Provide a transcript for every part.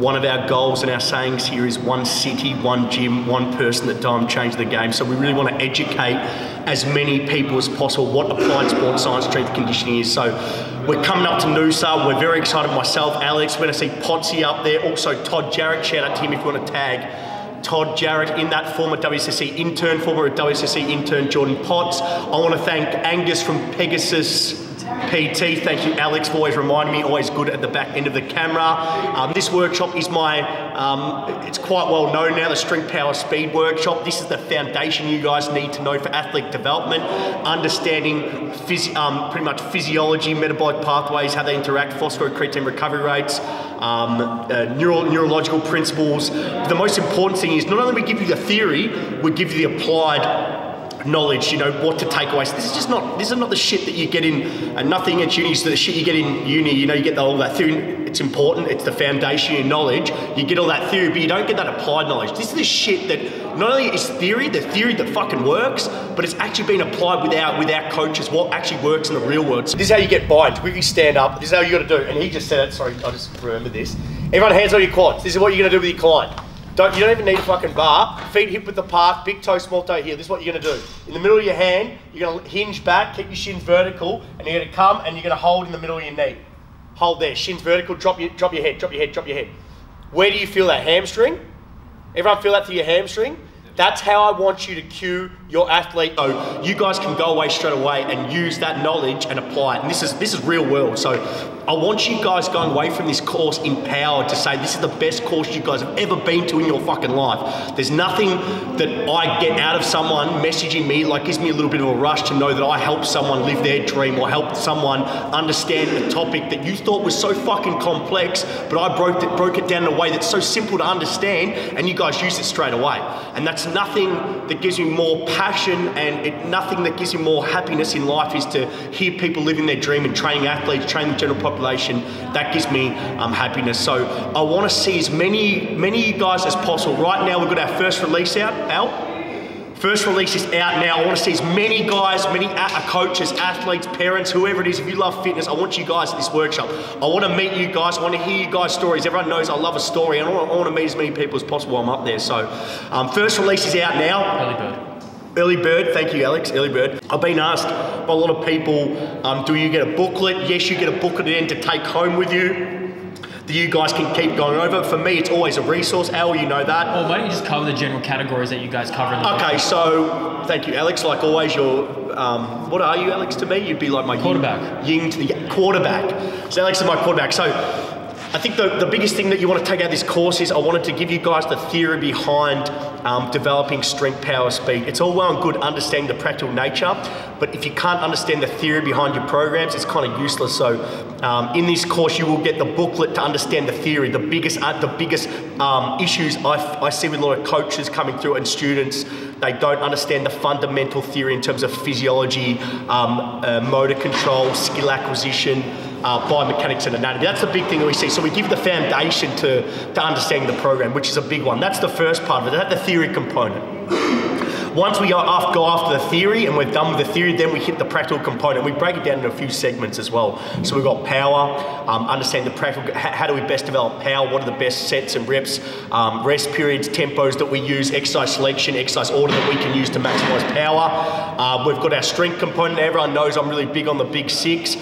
one of our goals and our sayings here is one city, one gym, one person at a time, change the game. So we really want to educate as many people as possible what applied sports science strength conditioning is. So we're coming up to Noosa. We're very excited. Myself, Alex, we're going to see Potsy up there. Also Todd Jarrett, shout out to him if you want to tag Todd Jarrett in that, former WSSC intern, former WSSC intern Jordan Potts. I want to thank Angus from Pegasus PT. Thank you, Alex, for always reminding me, always good at the back end of the camera. This workshop is it's quite well known now, the Strength Power Speed workshop. This is the foundation you guys need to know for athlete development, understanding pretty much physiology, metabolic pathways, how they interact, phosphocreatine recovery rates, neurological principles. The most important thing is not only we give you the theory, we give you the applied knowledge, you know, what to take away. So this is not the shit that you get in, nothing at uni, it's the shit you get in uni, you know, you get all that theory, it's important, it's the foundation of knowledge, you get all that theory, but you don't get that applied knowledge. This is the shit that not only is theory, the theory that fucking works, but it's actually been applied with our coaches, what actually works in the real world. So this is how you get binds, quickly stand up, this is how you gotta do, and he just said it, sorry, I just remember this. Everyone hands on your quads, this is what you're gonna do with your client. You don't even need a fucking bar. Feet hip width apart, big toe, small toe here. This is what you're gonna do. In the middle of your hand, you're gonna hinge back, keep your shins vertical, and you're gonna come and you're gonna hold in the middle of your knee. Hold there, shins vertical, drop your head, drop your head, drop your head. Where do you feel that? Hamstring? Everyone feel that to your hamstring? That's how I want you to cue your athlete. So you guys can go away straight away and use that knowledge and apply it. And this is real world. So I want you guys going away from this course empowered to say this is the best course you guys have ever been to in your fucking life. There's nothing that I get out of someone messaging me like gives me a little bit of a rush to know that I helped someone live their dream or helped someone understand a topic that you thought was so fucking complex, but I broke it down in a way that's so simple to understand, and you guys use it straight away. And that's nothing that gives me more passion, and nothing that gives me more happiness in life is to hear people living their dream and training athletes, training the general population. That gives me happiness. So I want to see as many of you guys as possible. Right now we've got our first release out. First release is out now. I want to see as many guys, many coaches, athletes, parents, whoever it is. If you love fitness, I want you guys at this workshop. I want to meet you guys. I want to hear you guys' stories. Everyone knows I love a story, and I want to meet as many people as possible while I'm up there. So first release is out now. Early bird. Early bird, thank you Alex, early bird. I've been asked by a lot of people, do you get a booklet? Yes, you get a booklet in to take home with you that you guys can keep going over. For me, it's always a resource. Al, you know that. Well, why don't you just cover the general categories that you guys cover in the book? Okay, so thank you Alex. Like always, you're, what are you Alex to me? You'd be like my quarterback. Yin to the quarterback. So Alex is my quarterback. So I think the biggest thing that you want to take out of this course is I wanted to give you guys the theory behind developing strength, power, speed. It's all well and good understanding the practical nature, but if you can't understand the theory behind your programs, it's kind of useless. So in this course, you will get the booklet to understand the theory. The biggest issues I see with a lot of coaches coming through and students, they don't understand the fundamental theory in terms of physiology, motor control, skill acquisition, biomechanics and anatomy. That's the big thing that we see. So we give the foundation to understanding the program, which is a big one. That's the first part of it, that's the theory component. Once we go after the theory and we're done with the theory, then we hit the practical component. We break it down into a few segments as well. So we've got power, understand the practical, how do we best develop power, what are the best sets and reps, rest periods, tempos that we use, exercise selection, exercise order that we can use to maximize power. We've got our strength component. Everyone knows I'm really big on the big six.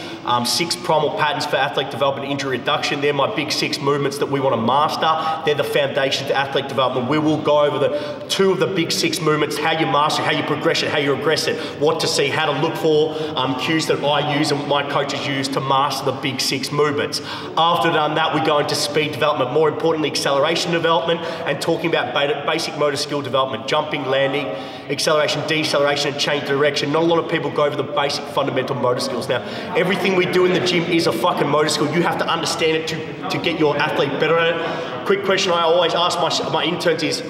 6 primal patterns for athlete development and injury reduction. They're my big 6 movements that we want to master. They're the foundation to athlete development. We will go over the 2 of the big 6 movements, how you master, how you progress it, how you regress it, what to see, how to look for cues that I use and my coaches use to master the big 6 movements. After done that, we go into speed development, more importantly acceleration development, and talking about basic motor skill development, jumping, landing, acceleration, deceleration, and change direction. Not a lot of people go over the basic fundamental motor skills. Now, everything we do in the gym is a fucking motor skill. You have to understand it to get your athlete better at it. Quick question I always ask my interns is,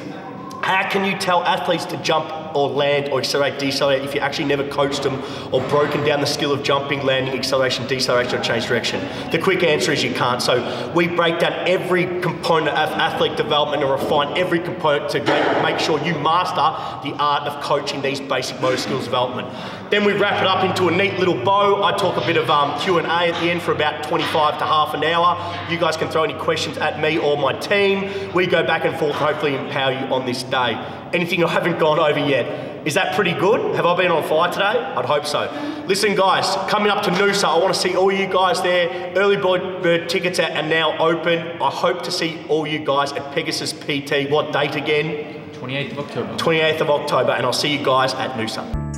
how can you tell athletes to jump or land or accelerate, decelerate if you actually never coached them or broken down the skill of jumping, landing, acceleration, deceleration, or change direction? The quick answer is you can't. So we break down every component of athlete development and refine every component to make sure you master the art of coaching these basic motor skills development. Then we wrap it up into a neat little bow. I talk a bit of Q&A at the end for about 25 to half an hour. You guys can throw any questions at me or my team. We go back and forth, hopefully empower you on this day. Anything I haven't gone over yet? Is that pretty good? Have I been on fire today? I'd hope so. Listen guys, coming up to Noosa, I want to see all you guys there. Early bird tickets are now open. I hope to see all you guys at Pegasus PT. What date again? 28th of October. 28th of October, and I'll see you guys at Noosa.